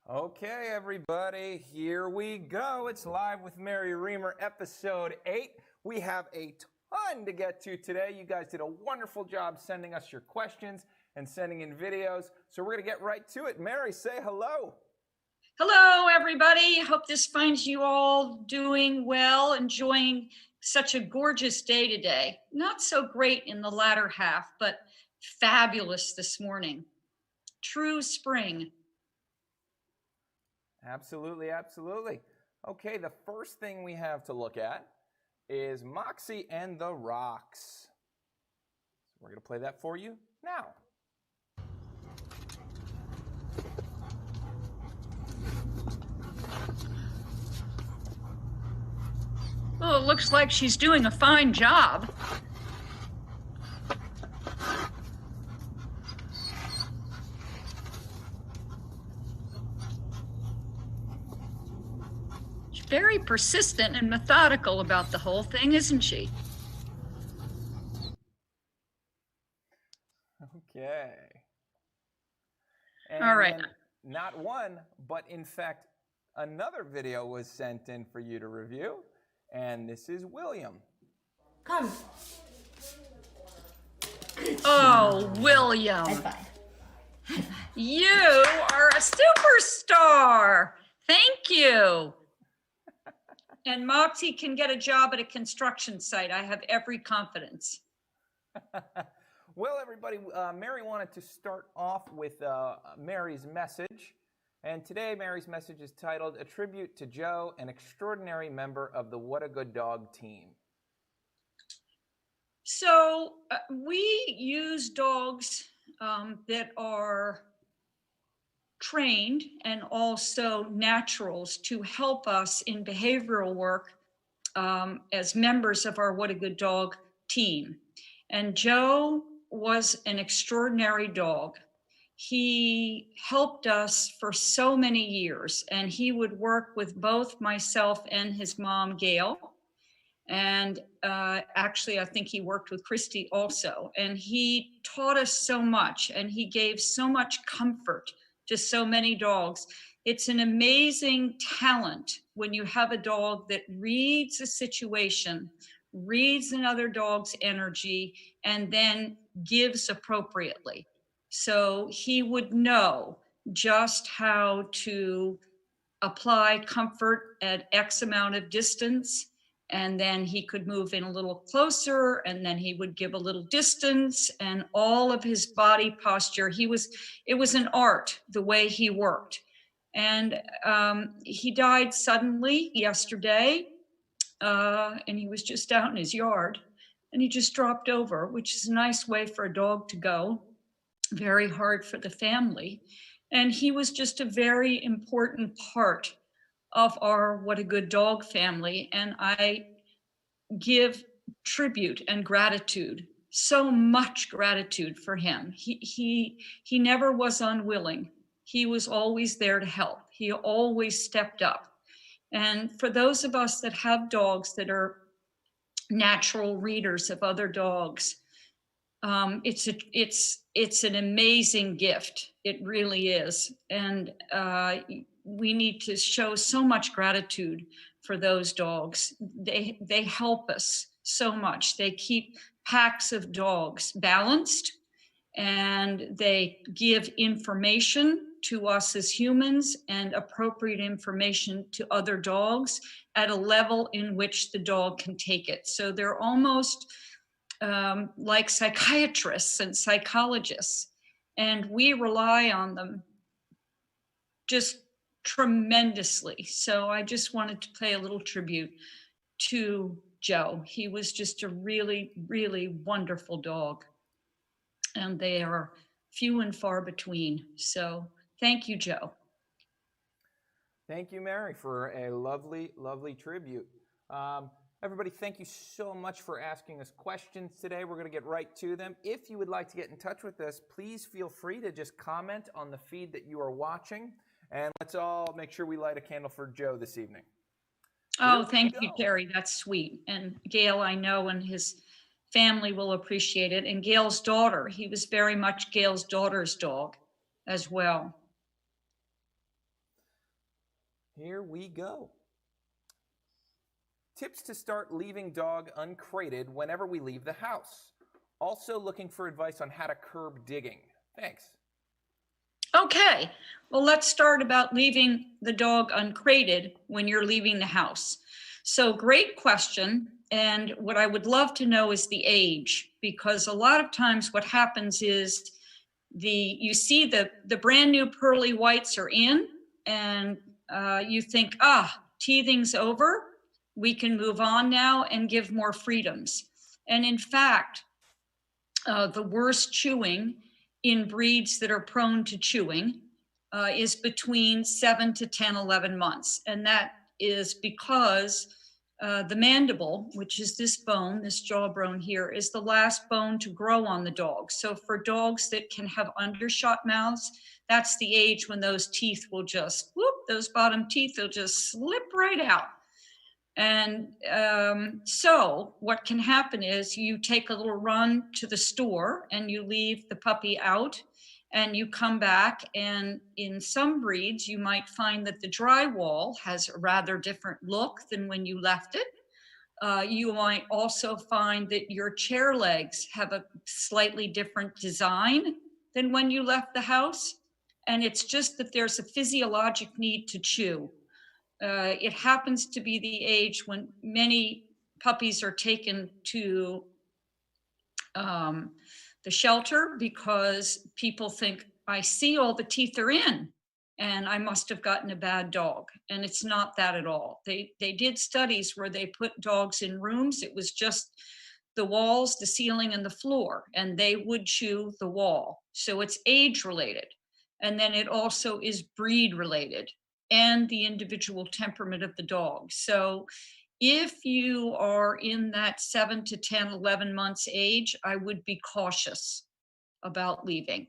Okay, everybody, here we go. It's Live with Mary Remer, episode 8. We have a ton to get to today. You guys did a wonderful job sending us your questions and sending in videos. So we're going to get right to it. Mary, say hello. Hello, everybody. Hope this finds you all doing well, enjoying such a gorgeous day today. Not so great in the latter half, but fabulous this morning. True spring. Absolutely, absolutely. Okay, the first thing we have to look at is Moxie and the Rocks. So we're going to play that for you now. Well, it looks like she's doing a fine job. She's very persistent and methodical about the whole thing, isn't she? Okay. And All right. then not one, but in fact, another video was sent in for you to review. And this is William. Come. Oh, William. High five. High five. You are a superstar. Thank you. And Moxie can get a job at a construction site. I have every confidence. Well, everybody, Mary wanted to start off with Mary's message. And today, Mary's message is titled, A Tribute to Joe, an extraordinary member of the What a Good Dog team. So we use dogs that are trained and also naturals to help us in behavioral work as members of our What a Good Dog team. And Joe was an extraordinary dog. He helped us for so many years, and he would work with both myself and his mom, Gail. And actually, I think he worked with Christy also. And he taught us so much, and he gave so much comfort to so many dogs. It's an amazing talent when you have a dog that reads a situation, reads another dog's energy, and then gives appropriately. So he would know just how to apply comfort at X amount of distance, and then he could move in a little closer, and then he would give a little distance, and all of his body posture, it was an art the way he worked. And he died suddenly yesterday, and he was just out in his yard, and he just dropped over, which is a nice way for a dog to go. Very hard for the family. And he was just a very important part of our What a Good Dog family. And I give tribute and gratitude, so much gratitude for him. He never was unwilling. He was always there to help. He always stepped up. And for those of us that have dogs that are natural readers of other dogs, it's an amazing gift. It really is. And we need to show so much gratitude for those dogs. They help us so much. They keep packs of dogs balanced, and they give information to us as humans and appropriate information to other dogs at a level in which the dog can take it. So they're almost like psychiatrists and psychologists, and we rely on them just tremendously. So I just wanted to pay a little tribute to Joe. He was just a really, really wonderful dog, and they are few and far between. So thank you, Joe. Thank you, Mary, for a lovely, lovely tribute. Everybody, thank you so much for asking us questions today. We're going to get right to them. If you would like to get in touch with us, please feel free to just comment on the feed that you are watching. And let's all make sure we light a candle for Joe this evening. Oh, thank you, Terry. That's sweet. And Gail, I know, and his family will appreciate it. And Gail's daughter, he was very much Gail's daughter's dog as well. Here we go. Tips to start leaving dog uncrated whenever we leave the house. Also looking for advice on how to curb digging. Thanks. Okay, well, let's start about leaving the dog uncrated when you're leaving the house. So great question. And what I would love to know is the age, because a lot of times what happens is you see the brand new pearly whites are in, and you think, teething's over. We can move on now and give more freedoms. And in fact, the worst chewing in breeds that are prone to chewing is between 7 to 10, 11 months. And that is because the mandible, which is this bone, this jawbone here, is the last bone to grow on the dog. So for dogs that can have undershot mouths, that's the age when those teeth will just, those bottom teeth will just slip right out. And so what can happen is you take a little run to the store and you leave the puppy out and you come back, and in some breeds you might find that the drywall has a rather different look than when you left it. You might also find that your chair legs have a slightly different design than when you left the house. And it's just that there's a physiologic need to chew. It happens to be the age when many puppies are taken to the shelter because people think, I see all the teeth are in and I must have gotten a bad dog. And it's not that at all. They did studies where they put dogs in rooms. It was just the walls, the ceiling, and the floor, and they would chew the wall. So it's age related. And then it also is breed related and the individual temperament of the dog. So if you are in that 7 to 10, 11 months age, I would be cautious about leaving.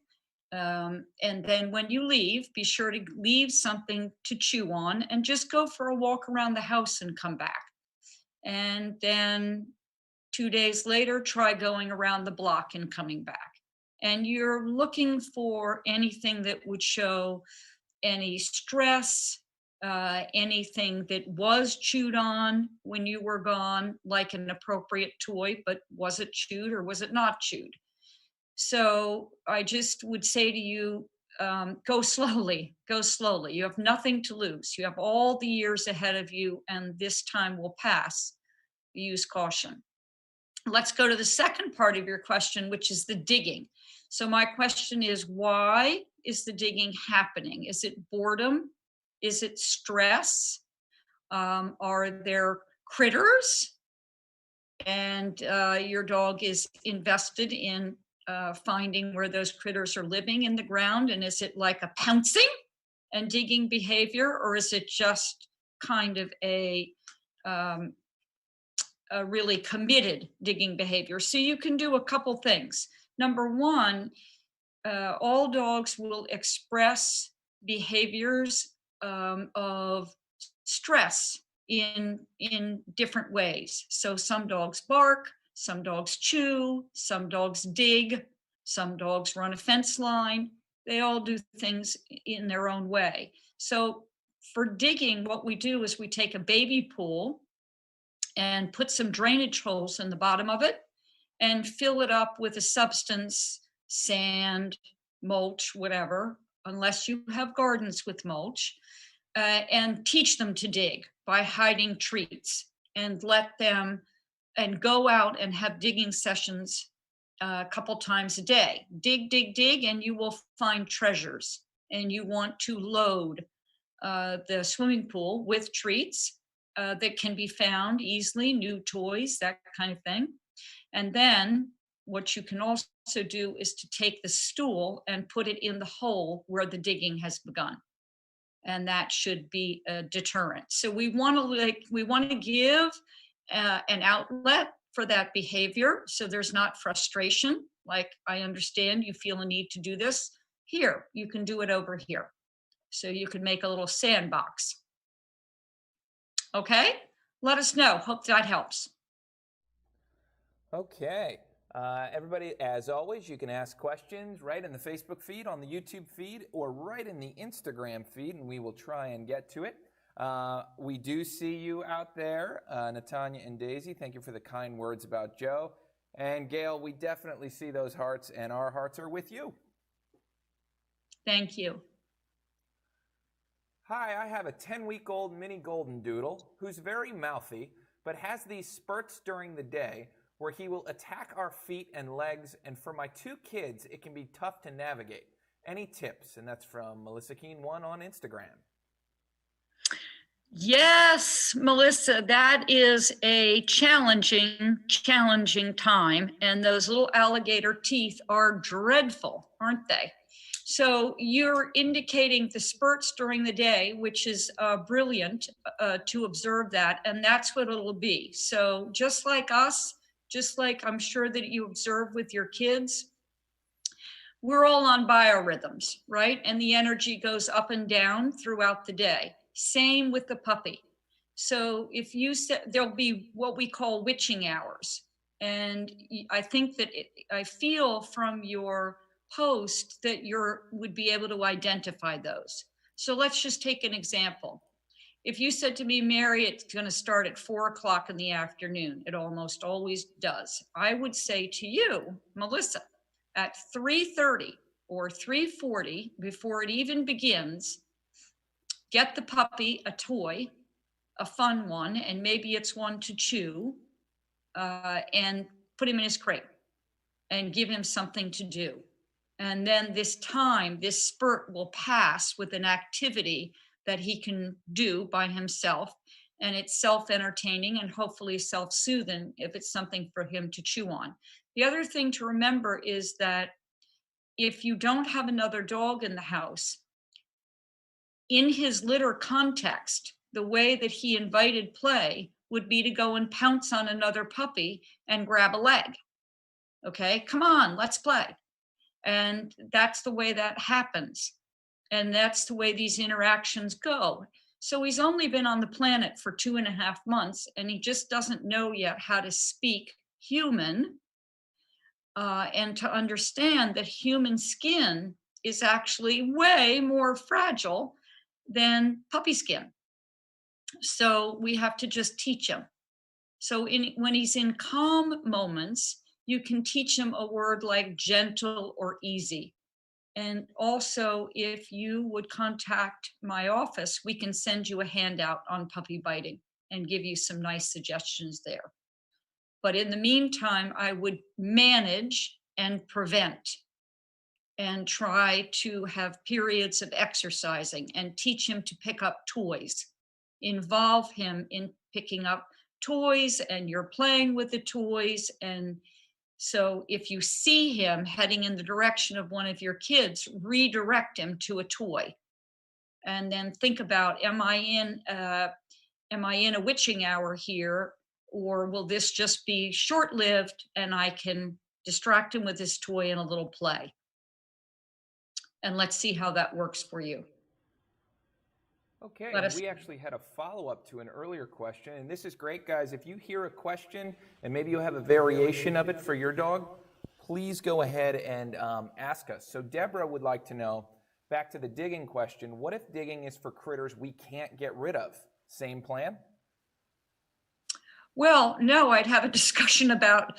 And then when you leave, be sure to leave something to chew on and just go for a walk around the house and come back. And then 2 days later, try going around the block and coming back. And you're looking for anything that would show any stress, anything that was chewed on when you were gone, like an appropriate toy, but was it chewed or was it not chewed? So I just would say to you, go slowly, go slowly. You have nothing to lose. You have all the years ahead of you, and this time will pass. Use caution. Let's go to the second part of your question, which is the digging. So my question is, why is the digging happening? Is it boredom? Is it stress? Are there critters? And your dog is invested in finding where those critters are living in the ground. And is it like a pouncing and digging behavior, or is it just kind of a really committed digging behavior? So you can do a couple things. Number one, all dogs will express behaviors of stress in different ways. So some dogs bark, some dogs chew, some dogs dig, some dogs run a fence line. They all do things in their own way. So for digging, what we do is we take a baby pool and put some drainage holes in the bottom of it and fill it up with a substance, sand, mulch, whatever, unless you have gardens with mulch, and teach them to dig by hiding treats, and let them and go out and have digging sessions a couple times a day. Dig, dig, dig, and you will find treasures. And you want to load the swimming pool with treats that can be found easily, new toys, that kind of thing. And then what you can also do is to take the stool and put it in the hole where the digging has begun. And that should be a deterrent. So we want to give an outlet for that behavior, so there's not frustration. Like, I understand you feel a need to do this. Here, you can do it over here. So you can make a little sandbox. Okay, let us know. Hope that helps. Okay. Everybody, as always, you can ask questions right in the Facebook feed, on the YouTube feed, or right in the Instagram feed, and we will try and get to it. We do see you out there, Natanya and Daisy. Thank you for the kind words about Joe. And Gail, we definitely see those hearts, and our hearts are with you. Thank you. Hi, I have a 10-week-old mini golden doodle who's very mouthy, but has these spurts during the day where he will attack our feet and legs, and for my 2 kids, it can be tough to navigate. Any tips? And that's from Melissa Keene 1 on Instagram. Yes, Melissa, that is a challenging time. And those little alligator teeth are dreadful, aren't they? So you're indicating the spurts during the day, which is brilliant to observe that. And that's what it'll be. So just like us, just like I'm sure that you observe with your kids, we're all on biorhythms, right? And the energy goes up and down throughout the day. Same with the puppy. So if you said there'll be what we call witching hours. And I think that I feel from your post that would be able to identify those. So let's just take an example. If you said to me, Mary, it's going to start at 4 o'clock in the afternoon, it almost always does. I would say to you, Melissa, at 3:30 or 3:40, before it even begins, get the puppy a toy, a fun one, and maybe it's one to chew, and put him in his crate and give him something to do. And then this spurt will pass with an activity that he can do by himself. And it's self-entertaining and hopefully self-soothing if it's something for him to chew on. The other thing to remember is that if you don't have another dog in the house, in his litter context, the way that he invited play would be to go and pounce on another puppy and grab a leg. Okay, come on, let's play. And that's the way that happens. And that's the way these interactions go. So he's only been on the planet for 2.5 months, and he just doesn't know yet how to speak human, and to understand that human skin is actually way more fragile than puppy skin. So we have to just teach him. So when he's in calm moments, you can teach him a word like gentle or easy. And also, if you would contact my office, we can send you a handout on puppy biting and give you some nice suggestions there. But in the meantime, I would manage and prevent and try to have periods of exercising and teach him to pick up toys. Involve him in picking up toys, and you're playing with the toys. And so if you see him heading in the direction of one of your kids, redirect him to a toy. And then think about, am I in a witching hour here, or will this just be short-lived and I can distract him with this toy and a little play? And let's see how that works for you. Okay, and we actually had a follow-up to an earlier question, and this is great, guys. If you hear a question and maybe you have a variation of it for your dog, please go ahead and ask us. So Deborah would like to know, back to the digging question, what if digging is for critters we can't get rid of? Same plan? Well, no, I'd have a discussion about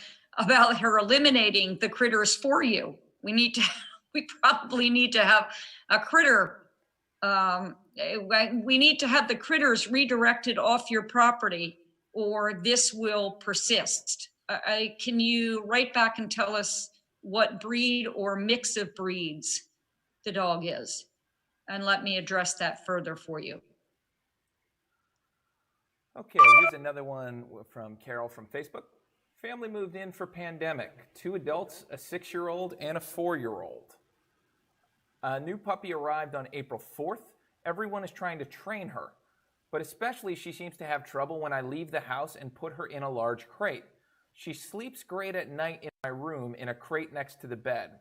her eliminating the critters for you. We probably need to have a critter. We need to have the critters redirected off your property, or this will persist. Can you write back and tell us what breed or mix of breeds the dog is? And let me address that further for you. Okay, here's another one from Carol from Facebook. Family moved in for pandemic. 2 adults, a 6-year-old, and a 4-year-old. A new puppy arrived on April 4th. Everyone is trying to train her, but especially she seems to have trouble when I leave the house and put her in a large crate. She sleeps great at night in my room in a crate next to the bed.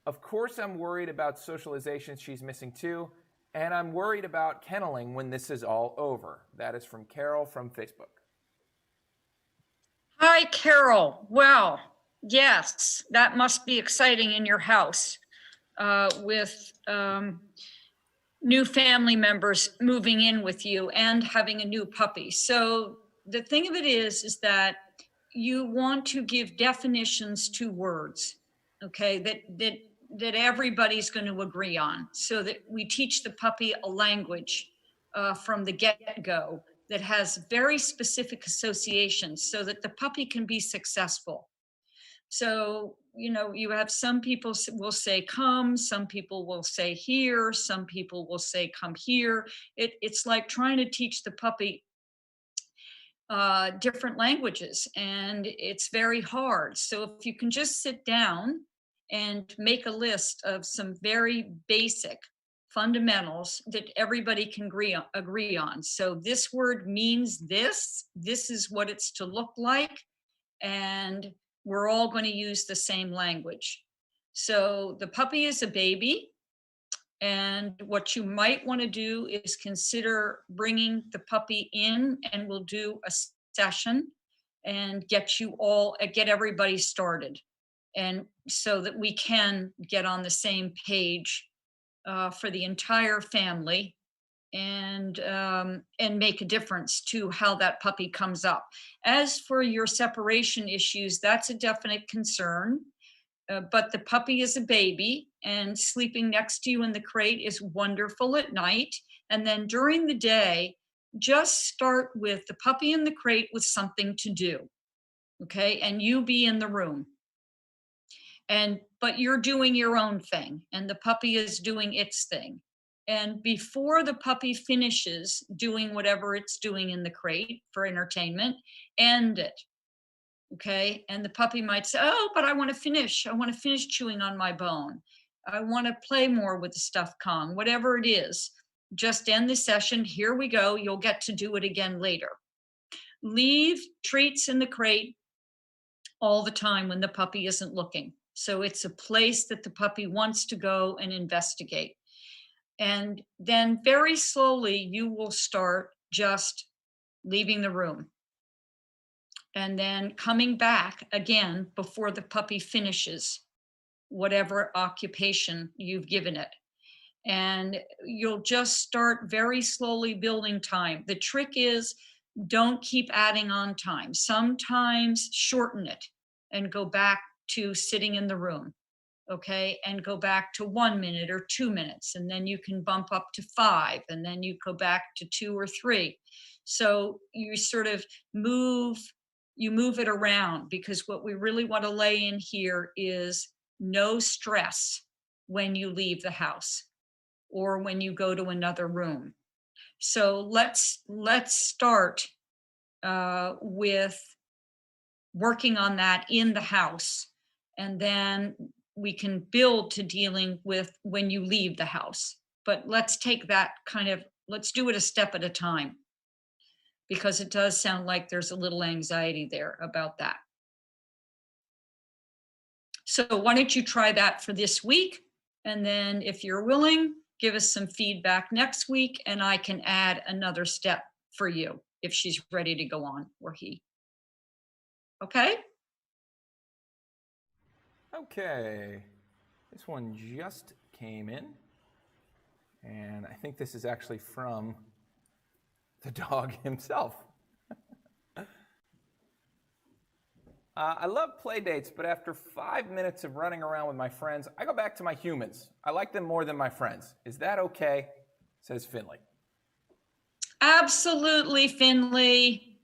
Of course, I'm worried about socialization she's missing too, and I'm worried about kenneling when this is all over. That is from Carol from Facebook. Hi, Carol. Well, yes, that must be exciting in your house with new family members moving in with you and having a new puppy. So the thing of it is that you want to give definitions to words, okay, that everybody's going to agree on, so that we teach the puppy a language from the get-go that has very specific associations so that the puppy can be successful. So, you have some people will say come, some people will say here, some people will say come here. It's like trying to teach the puppy different languages, and it's very hard. So if you can just sit down and make a list of some very basic fundamentals that everybody can agree on. So this word means this is what it's to look like, and we're all going to use the same language. So the puppy is a baby, and what you might want to do is consider bringing the puppy in, and we'll do a session and get everybody started, and so that we can get on the same page for the entire family, and make a difference to how that puppy comes up. As for your separation issues, that's a definite concern. But the puppy is a baby, and sleeping next to you in the crate is wonderful at night. And then during the day, just start with the puppy in the crate with something to do. Okay. And you be in the room. But you're doing your own thing, and the puppy is doing its thing. And before the puppy finishes doing whatever it's doing in the crate for entertainment, end it. Okay. And the puppy might say, oh, but I want to finish. I want to finish chewing on my bone. I want to play more with the stuffed Kong, whatever it is. Just end the session. Here we go. You'll get to do it again later. Leave treats in the crate all the time when the puppy isn't looking. So it's a place that the puppy wants to go and investigate. And then very slowly, you will start just leaving the room, and then coming back again before the puppy finishes whatever occupation you've given it. And you'll just start very slowly building time. The trick is, don't keep adding on time. Sometimes shorten it and go back to sitting in the room, okay, and go back to 1 minute or 2 minutes, and then you can bump up to 5, and then you go back to 2 or 3. So you sort of move it around, because what we really want to lay in here is no stress when you leave the house or when you go to another room. So let's start with working on that in the house, and then we can build to dealing with when you leave the house. But let's take that let's do it a step at a time, because it does sound like there's a little anxiety there about that. So why don't you try that for this week? And then if you're willing, give us some feedback next week, and I can add another step for you if she's ready to go on, or he. Okay? Okay, this one just came in, and I think this is actually from the dog himself. I love play dates, but after 5 minutes of running around with my friends, I go back to my humans. I like them more than my friends. Is that okay? Says Finley. Absolutely, Finley.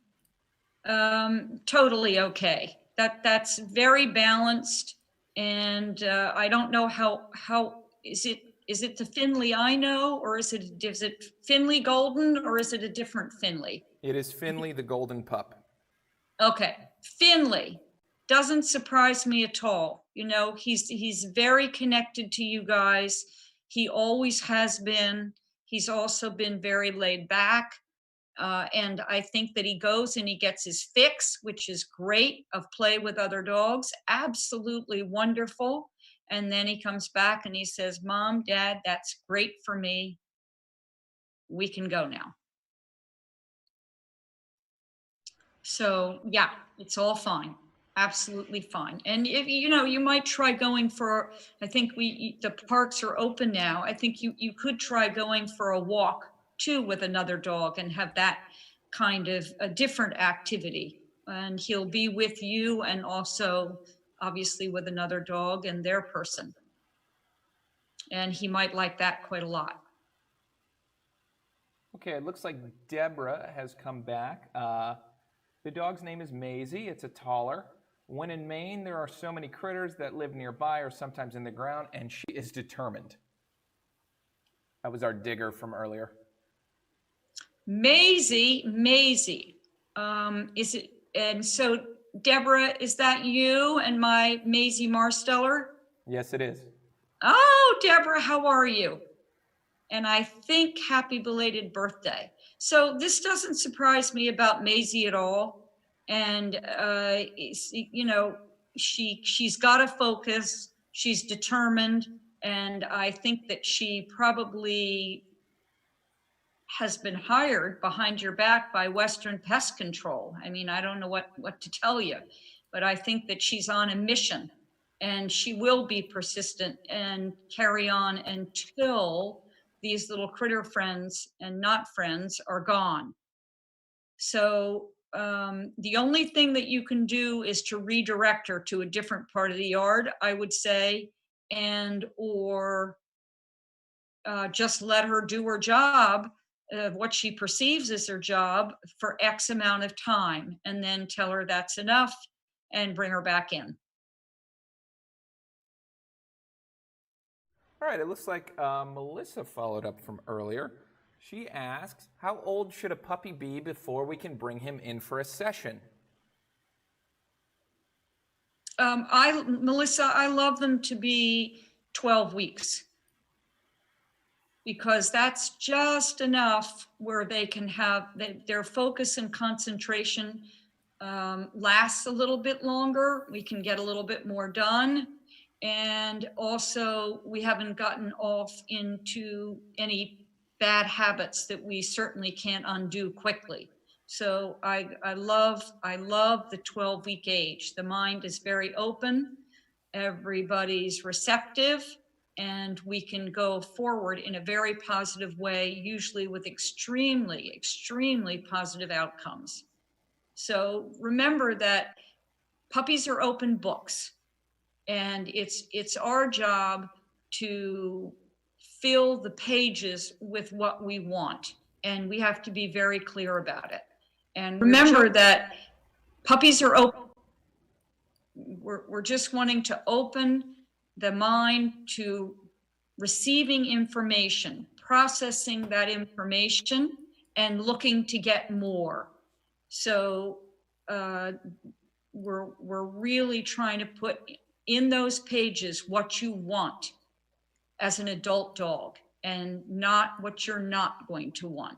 Totally okay. That's very balanced, and I don't know how is it the Finley I know, or is it Finley Golden, or is it a different Finley? It is Finley the golden pup. Okay, Finley doesn't surprise me at all. He's very connected to you guys. He always has been. He's also been very laid back. And I think that he goes and he gets his fix, which is great, of play with other dogs. Absolutely wonderful. And then he comes back and he says, Mom, Dad, that's great for me. We can go now. So yeah, it's all fine. Absolutely fine. And if you might try going for, I think the parks are open now. I think you could try going for a walk too with another dog and have that kind of a different activity. And he'll be with you and also obviously with another dog and their person. And he might like that quite a lot. Okay, it looks like Deborah has come back. The dog's name is Maisie. It's a taller. When in Maine, there are so many critters that live nearby or sometimes in the ground, and she is determined. That was our digger from earlier. Maisie. Is it? And so, Deborah, is that you and my Maisie Marsteller? Yes, it is. Oh, Deborah, how are you? And I think happy belated birthday. So this doesn't surprise me about Maisie at all. And she's got a focus. She's determined, and I think that she probably has been hired behind your back by Western Pest Control. I mean, I don't know what to tell you, but I think that she's on a mission, and she will be persistent and carry on until these little critter friends and not friends are gone. So the only thing that you can do is to redirect her to a different part of the yard, I would say, and or just let her do her job of what she perceives as her job for X amount of time, and then tell her that's enough and bring her back in. All right, it looks like Melissa followed up from earlier. She asks, how old should a puppy be before we can bring him in for a session? Melissa, I love them to be 12 weeks because that's just enough where they can have their focus and concentration lasts a little bit longer. We can get a little bit more done. And also, we haven't gotten off into any bad habits that we certainly can't undo quickly. So I love the 12-week age. The mind is very open. Everybody's receptive, and we can go forward in a very positive way, usually with extremely positive outcomes. So remember that puppies are open books, and it's our job to fill the pages with what we want, and we have to be very clear about it. And remember that puppies are open. We're just wanting to open the mind to receiving information, processing that information, and looking to get more. So we're really trying to put in those pages what you want as an adult dog and not what you're not going to want.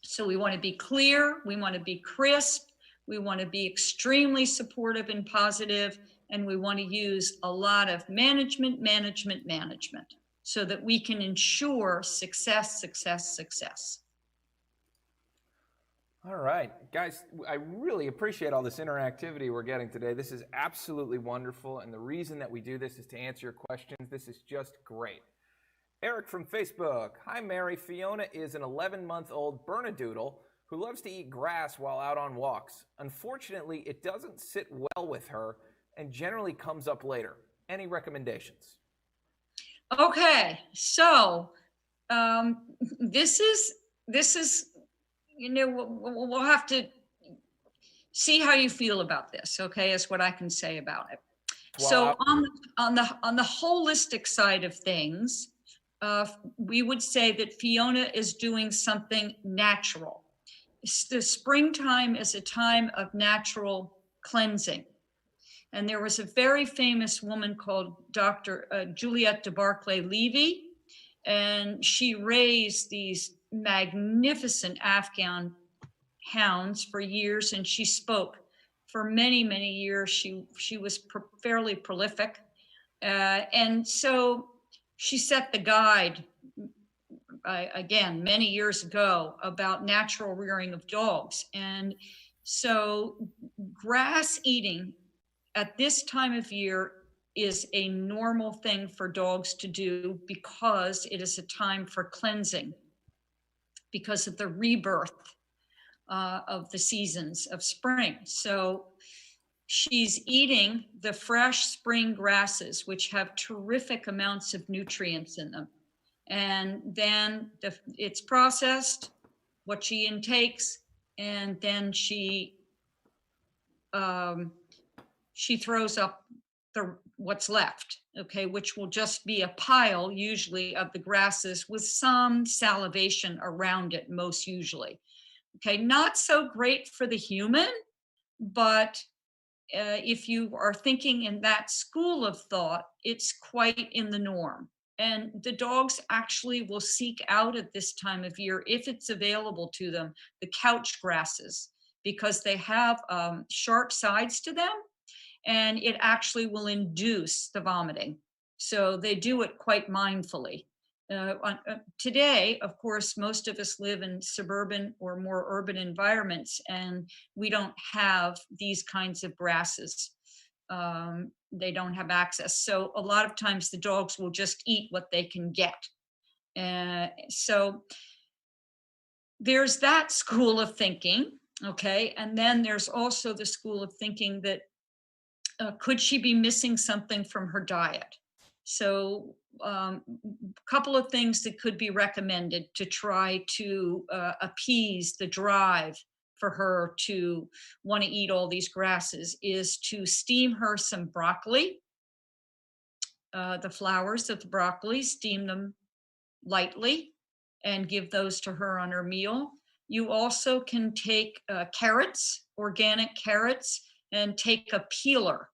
So we want to be clear, we want to be crisp, we want to be extremely supportive and positive, and we want to use a lot of management so that we can ensure success. All right, guys, I really appreciate all this interactivity we're getting today. This is absolutely wonderful, and the reason that we do this is to answer your questions. This is just great. Eric from Facebook. Hi, Mary. Fiona is an 11-month-old Bernedoodle who loves to eat grass while out on walks. Unfortunately, it doesn't sit well with her and generally comes up later. Any recommendations? Okay, so this is we'll have to see how you feel about this. Okay, is what I can say about it. So on the holistic side of things, we would say that Fiona is doing something natural. The springtime is a time of natural cleansing. And there was a very famous woman called Dr. Juliette de Barclay Levy, and she raised these magnificent Afghan hounds for years, and she spoke for many years. She was fairly prolific, and so she set the guide again many years ago about natural rearing of dogs. And so grass eating at this time of year is a normal thing for dogs to do because it is a time for cleansing, because of the rebirth of the seasons of spring. So she's eating the fresh spring grasses, which have terrific amounts of nutrients in them. And then it's processed, what she intakes, and then she throws up what's left, okay, which will just be a pile usually of the grasses with some salivation around it, most usually. Okay, not so great for the human, but if you are thinking in that school of thought, it's quite in the norm. And the dogs actually will seek out at this time of year, if it's available to them, the couch grasses, because they have sharp sides to them, and it actually will induce the vomiting. So they do it quite mindfully. Today, of course, most of us live in suburban or more urban environments, and we don't have these kinds of grasses. They don't have access. So a lot of times the dogs will just eat what they can get. So there's that school of thinking, okay? And then there's also the school of thinking that could she be missing something from her diet? So a couple of things that could be recommended to try to appease the drive for her to want to eat all these grasses is to steam her some broccoli, the flowers of the broccoli, steam them lightly and give those to her on her meal. You also can take carrots, organic carrots, and take a peeler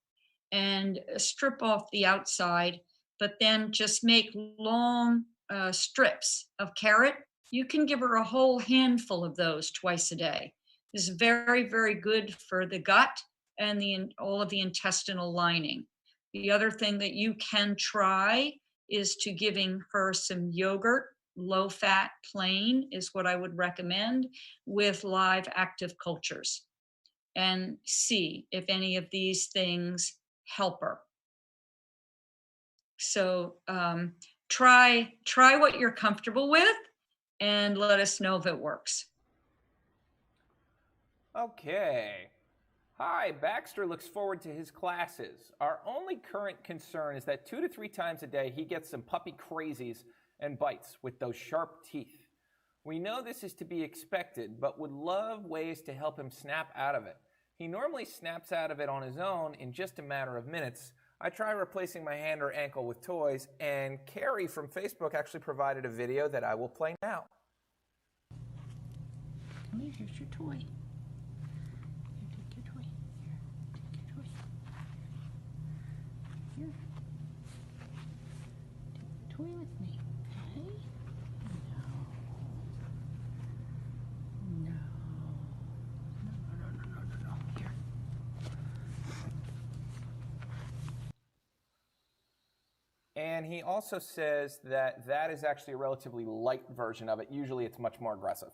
and strip off the outside, but then just make long strips of carrot. You can give her a whole handful of those twice a day. This is very, very good for the gut and all of the intestinal lining. The other thing that you can try is to giving her some yogurt, low fat, plain is what I would recommend, with live active cultures, and see if any of these things help her. So try what you're comfortable with and let us know if it works. Okay. Hi, Baxter looks forward to his classes. Our only current concern is that 2 to 3 times a day he gets some puppy crazies and bites with those sharp teeth. We know this is to be expected, but would love ways to help him snap out of it. He normally snaps out of it on his own in just a matter of minutes. I try replacing my hand or ankle with toys, and Carrie from Facebook actually provided a video that I will play now. Come here, here's your toy. Here, take your toy. Here, take your toy. Here. Take the toy with me. Okay? No. No. Here. And he also says that that is actually a relatively light version of it. Usually it's much more aggressive.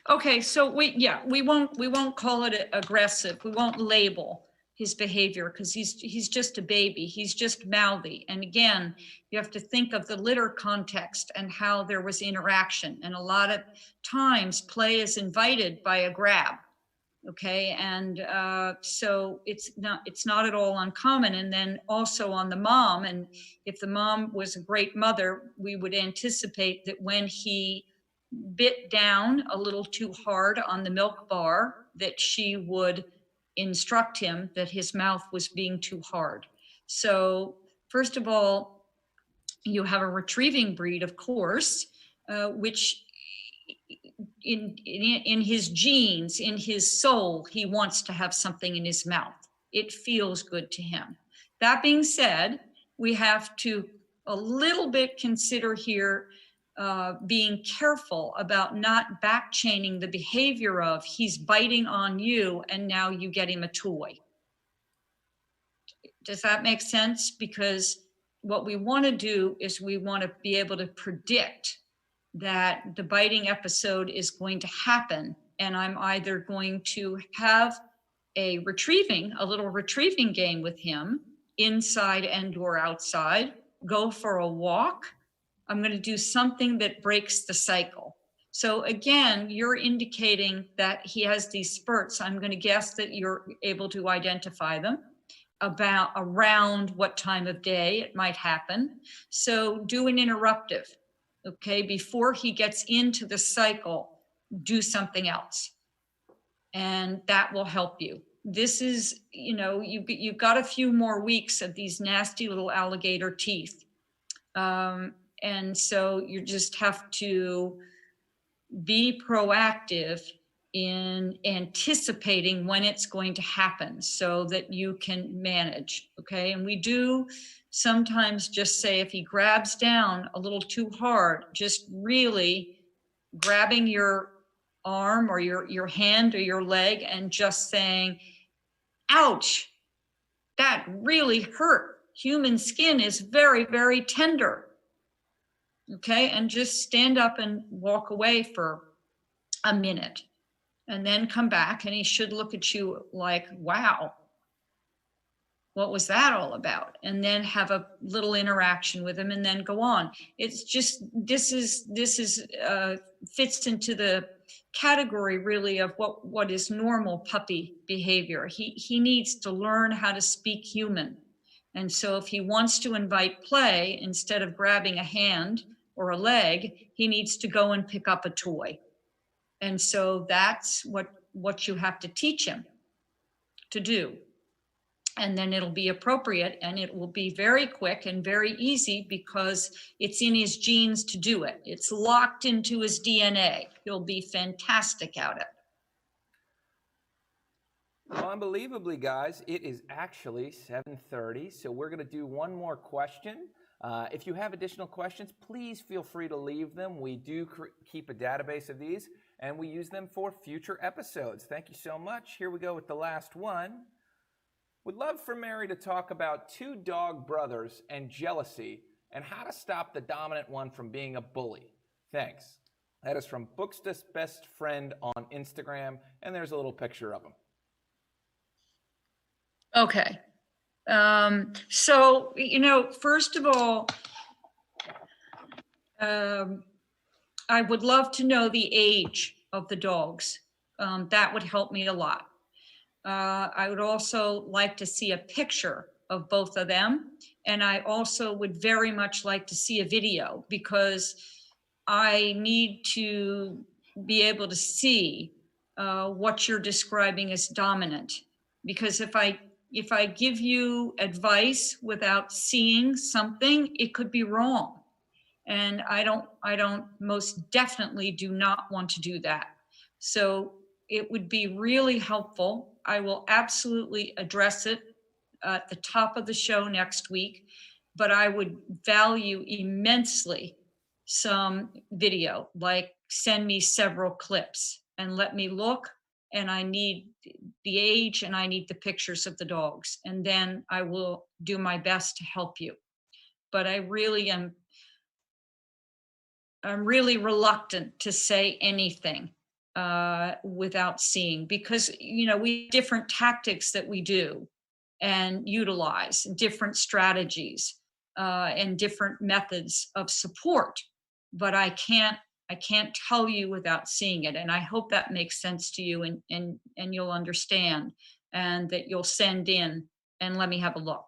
Okay, so we won't call it aggressive. We won't label his behavior because he's just a baby. He's just mouthy. And again, you have to think of the litter context and how there was interaction. And a lot of times play is invited by a grab. Okay, and so it's not at all uncommon. And then also on the mom, and if the mom was a great mother, we would anticipate that when he bit down a little too hard on the milk bar, that she would instruct him that his mouth was being too hard. So first of all, you have a retrieving breed, of course, which in his genes, in his soul, he wants to have something in his mouth. It feels good to him. That being said, we have to a little bit consider here being careful about not back chaining the behavior of he's biting on you and now you get him a toy. Does that make sense? Because what we want to do is we want to be able to predict that the biting episode is going to happen, and I'm either going to have a little retrieving game with him, inside and or outside, go for a walk. I'm going to do something that breaks the cycle. So again, you're indicating that he has these spurts. I'm going to guess that you're able to identify them around what time of day it might happen. So do an interruptive, okay? Before he gets into the cycle, do something else. And that will help you. This is, you've got a few more weeks of these nasty little alligator teeth. And so you just have to be proactive in anticipating when it's going to happen so that you can manage, okay? And we do sometimes just say, if he grabs down a little too hard, just really grabbing your arm or your hand or your leg and just saying, ouch, that really hurt. Human skin is very, very tender. Okay, and just stand up and walk away for a minute and then come back, and he should look at you like, wow, what was that all about? And then have a little interaction with him and then go on. It's just, this fits into the category really of what is normal puppy behavior. He needs to learn how to speak human. And so if he wants to invite play, instead of grabbing a hand or a leg, he needs to go and pick up a toy. And so that's what you have to teach him to do. And then it'll be appropriate, and it will be very quick and very easy because it's in his genes to do it. It's locked into his DNA. He'll be fantastic at it. Well, unbelievably, guys, it is actually 7:30, so we're going to do one more question. If you have additional questions, please feel free to leave them. We do keep a database of these, and we use them for future episodes. Thank you so much. Here we go with the last one. Would love for Mary to talk about two dog brothers and jealousy and how to stop the dominant one from being a bully. Thanks. That is from Booksta's Best Friend on Instagram, and there's a little picture of him. Okay. So, first of all, I would love to know the age of the dogs. That would help me a lot. I would also like to see a picture of both of them. And I also would very much like to see a video, because I need to be able to see what you're describing as dominant. Because if I give you advice without seeing something, it could be wrong. And I don't most definitely do not want to do that. So it would be really helpful. I will absolutely address it at the top of the show next week, but I would value immensely some video, like send me several clips and let me look, and I need the age and I need the pictures of the dogs, and then I will do my best to help you. But I'm really reluctant to say anything without seeing, because we have different tactics that we do and utilize, different strategies and different methods of support, but I can't tell you without seeing it. And I hope that makes sense to you, and you'll understand, and that you'll send in and let me have a look.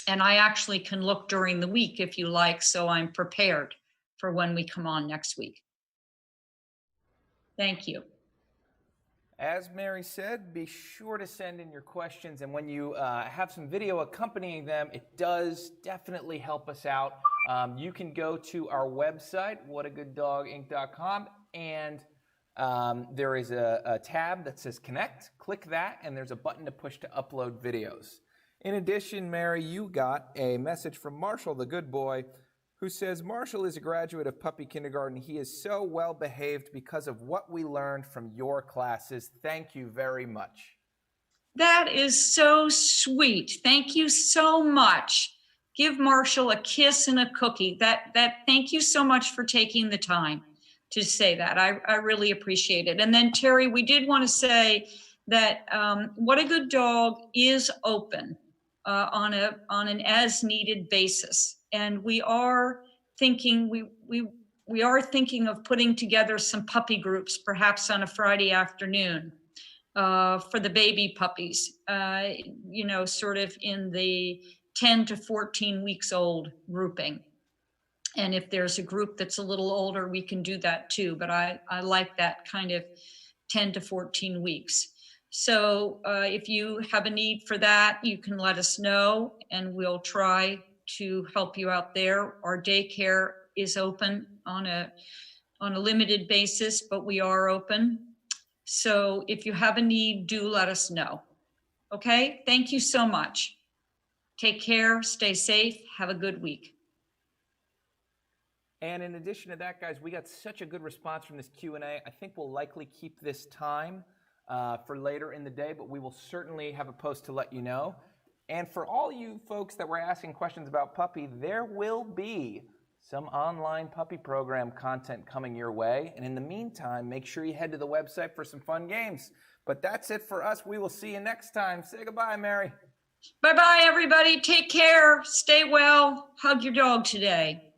And I actually can look during the week if you like, so I'm prepared for when we come on next week. Thank you. As Mary said, be sure to send in your questions, and when you have some video accompanying them, it does definitely help us out. You can go to our website, whatagooddoginc.com, and there is a tab that says Connect. Click that, and there's a button to push to upload videos. In addition, Mary, you got a message from Marshall, the good boy, who says, Marshall is a graduate of puppy kindergarten. He is so well behaved because of what we learned from your classes. Thank you very much. That is so sweet. Thank you so much. Give Marshall a kiss and a cookie. Thank you so much for taking the time to say that. I really appreciate it. And then Terry, we did want to say that What a Good Dog is open on an as needed basis, and we are thinking we are thinking of putting together some puppy groups, perhaps on a Friday afternoon for the baby puppies. Sort of in the 10 to 14 weeks old grouping. And if there's a group that's a little older, we can do that too. But I like that kind of 10 to 14 weeks. So if you have a need for that, you can let us know and we'll try to help you out there. Our daycare is open on a limited basis, but we are open. So if you have a need, do let us know. Okay, thank you so much. Take care, stay safe, have a good week. And in addition to that, guys, we got such a good response from this Q&A. I think we'll likely keep this time for later in the day, but we will certainly have a post to let you know. And for all you folks that were asking questions about puppy, there will be some online puppy program content coming your way. And in the meantime, make sure you head to the website for some fun games. But that's it for us. We will see you next time. Say goodbye, Mary. Bye-bye, everybody. Take care. Stay well. Hug your dog today.